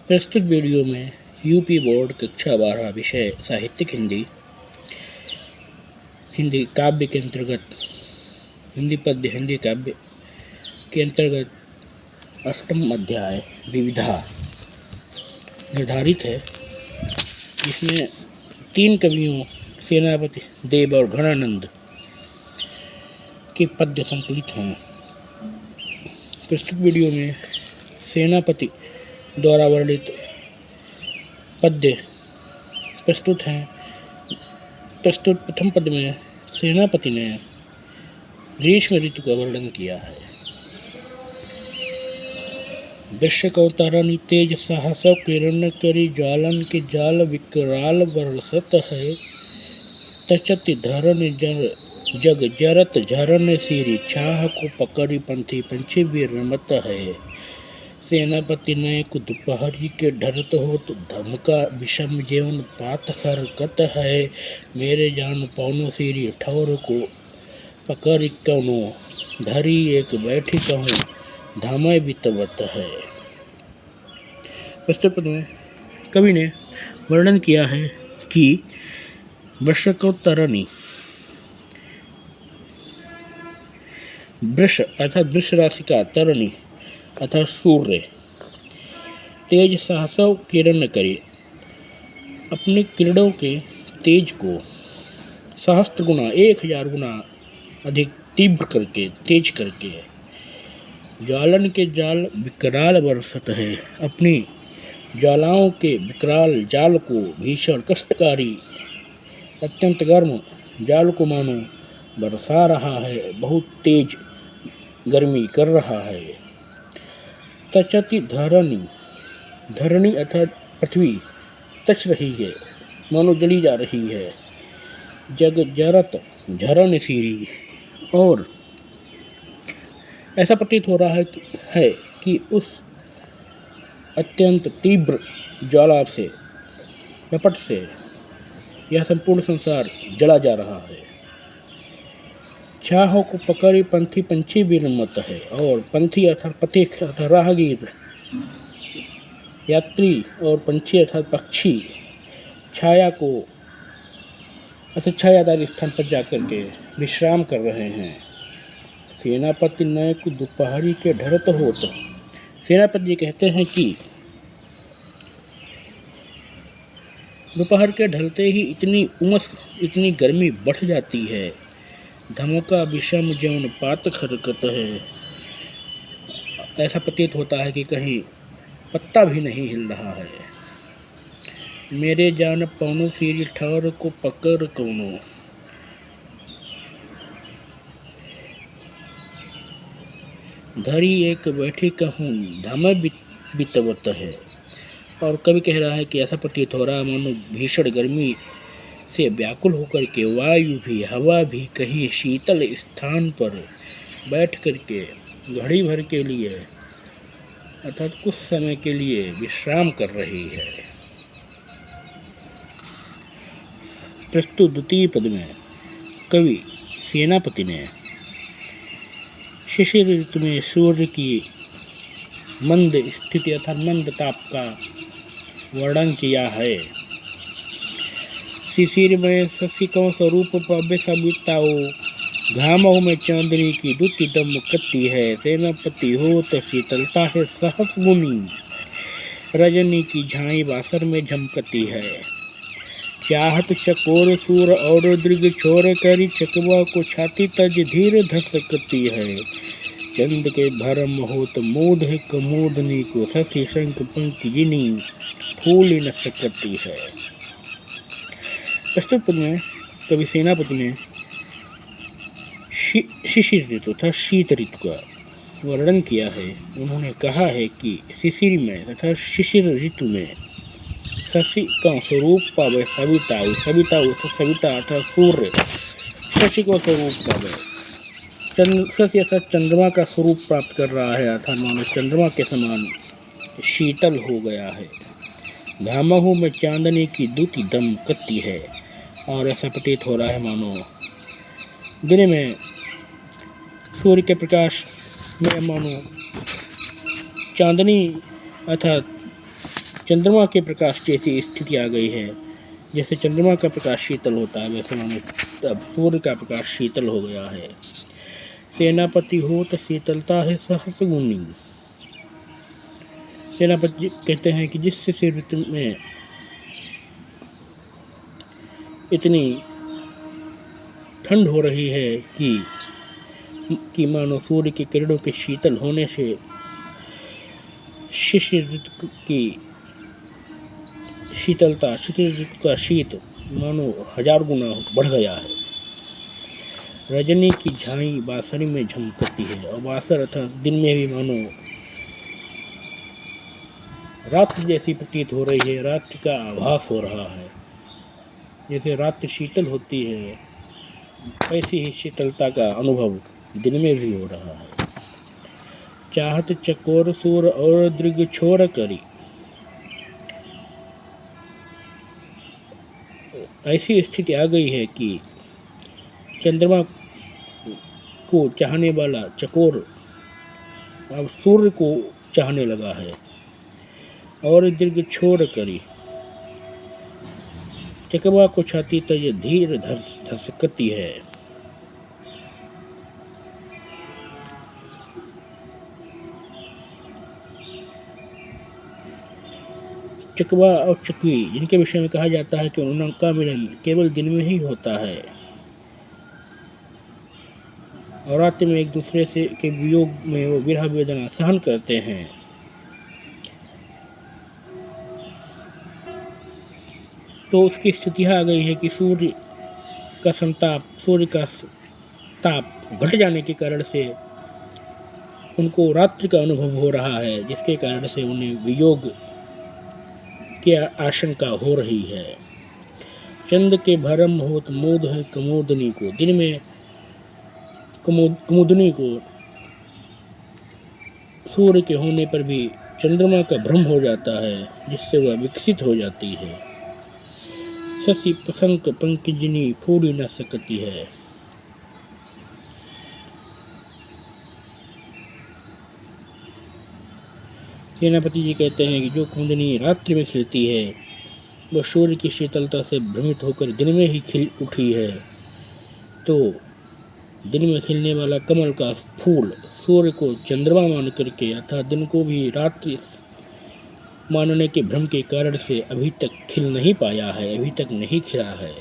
प्रस्तुत वीडियो में UP board कक्षा 12 विषय साहित्यिक हिंदी काव्य के अंतर्गत हिंदी पद्य हिंदी काव्य के अंतर्गत अष्टम अध्याय विविधा निर्धारित है। इसमें 3 कवियों सेनापति देव और घनानंद के पद्य संकलित हैं। प्रस्तुत वीडियो में सेनापति द्वारा वर्णित पद्य प्रस्तुत हैं। प्रस्तुत प्रथम पद्य में सेनापति ने ग्रीष्म ऋतु का वर्णन किया है। वृषकौतरणी तेज साहस किरण करी ज्वालन के जाल विकराल बरसत है। तचति धरन जग जरत झरन सीरी छाह को पकड़ी पंथी पंछी भी रमत है। सेनापति ने दोपहरी के ढरत हो तो धमका विषम जीवन पात हरकत है। मेरे जान पौनो सीरी ठौर को पकड़ कौनो धरी एक बैठी कहूँ धामय बितवत है। प्रस्तुत में कवि ने वर्णन किया है कि वृषकोत्तरणी वृष अर्थात वृष राशि का तरणी अर्थात सूर्य तेज सहसव किरण करे, अपने किरणों के तेज को सहस्त्र गुना 1000 गुना अधिक तीव्र करके तेज करके ज्वालन के जाल विकराल बरसत है। अपनी ज्वालाओं के विकराल जाल को भीषण कष्टकारी अत्यंत गर्म जाल को मानो बरसा रहा है, बहुत तेज गर्मी कर रहा है। तचति धरणी अर्थात पृथ्वी तच रही है, मानो जली जा रही है। जग जरत झरन सीरी, और ऐसा प्रतीत हो रहा है कि उस अत्यंत तीव्र ज्वाला से रपट से यह संपूर्ण संसार जला जा रहा है। छाहों को पकड़ी पंथी पंछी भी रमत है, और पंथी अर्थात पथिक अर्थात राहगीर यात्री और पंछी अर्थात पक्षी छाया को छायादार स्थान पर जाकर के विश्राम कर रहे हैं। सेनापति नय को दोपहरी के ढरत हो तो सेनापति जी कहते हैं कि दोपहर के ढलते ही इतनी उमस इतनी गर्मी बढ़ जाती है। धमका विषम जौन पात खरकत है, ऐसा प्रतीत होता है कि कहीं पत्ता भी नहीं हिल रहा है। मेरे जान पौनो सीरी ठौर को पकड़ कौनो, धरी एक बैठी कहूँ धामय बितवत है। और कवि कह रहा है कि ऐसा प्रतीत हो रहा है मानो भीषण गर्मी से व्याकुल होकर के वायु भी हवा भी कहीं शीतल स्थान पर बैठ करके घड़ी भर के लिए अर्थात कुछ समय के लिए विश्राम कर रही है। प्रस्तुत द्वितीय पद में कवि सेनापति ने शिशिर ऋतु में सूर्य की मंद स्थिति अर्थात मंद ताप का वर्णन किया है। शिशिर में शशिकों स्वरूप पव्य सविताओ, घामों में चांदनी की दुति दम कती है। सेनापति हो तो शीतलता है सहस गुनी, रजनी की झाई बासर में झमकती है। चाहत चकोर सूर और दृग छोर करी चकवा को छाती तज धीर धसकती है। चंद के भरम हो तो मोद है कमोदनी को शशि शंख पंखिनी फूल न सकती है। प्रस्तुत पद में कवि सेनापति ने शिशिर ऋतु तथा शीत ऋतु का वर्णन किया है। उन्होंने कहा है कि शिशिर में तथा शिशिर ऋतु में शशि का स्वरूप पावे सविता अर्थात सूर्य शशि का स्वरूप पावे, शशि अर्थात चंद्रमा का स्वरूप प्राप्त कर रहा है, अर्थात मानो चंद्रमा के समान शीतल हो गया है। घामों में चांदनी की दुति दम कती है, और ऐसा प्रतीत हो रहा है मानो दिन में सूर्य के प्रकाश में मानो चांदनी अर्थात चंद्रमा के प्रकाश जैसी स्थिति आ गई है। जैसे चंद्रमा का प्रकाश शीतल होता है, वैसे मानो अब सूर्य का प्रकाश शीतल हो गया है। सेनापति हो तो शीतलता है सहस गुनी। सेनापति कहते हैं कि जिससे सिर में इतनी ठंड हो रही है कि मानो सूर्य की किरणों के शीतल होने से शिशिर ऋतु की शीतलता, शिशिर ऋतु का शीत मानो 1000 गुना बढ़ गया है। रजनी की झाई बांसुरी में झमकती है, और बांसुर अर्थात दिन में भी मानो रात्रि जैसी प्रतीत हो रही है, रात्रि का आभास हो रहा है। जैसे रात्रि शीतल होती है, ऐसी ही शीतलता का अनुभव दिन में भी हो रहा है। चाहत चकोर सूर और दृग छोर करी। ऐसी स्थिति आ गई है कि चंद्रमा को चाहने वाला चकोर अब सूर्य को चाहने लगा है। और दीर्घ छोर करी, चकवा को छाती तज धीर धसकती है। चकवा और चकवी, जिनके विषय में कहा जाता है कि उनका मिलन केवल दिन में ही होता है और रात्रि में एक दूसरे से के वियोग में वो विरह वेदना सहन करते हैं। तो उसकी स्थिति आ गई है कि सूर्य का ताप घट जाने के कारण से उनको रात्रि का अनुभव हो रहा है, जिसके कारण से उन्हें वियोग की आशंका हो रही है। चंद के भरम होत मोद है कमोदनी को। दिन में कुमुदनी को सूर्य के होने पर भी चंद्रमा का भ्रम हो जाता है, जिससे वह विकसित हो जाती है। शशि पसंक पंकजनी फूली न सकती है। सेनापति जी कहते हैं कि जो कुंदनी रात्रि में खिलती है वह सूर्य की शीतलता से भ्रमित होकर दिन में ही खिल उठी है। तो दिन में खिलने वाला कमल का फूल सूर्य को चंद्रमा मान करके अर्थात दिन को भी रात्रि मानने के भ्रम के कारण से अभी तक खिल नहीं पाया है, अभी तक नहीं खिला है।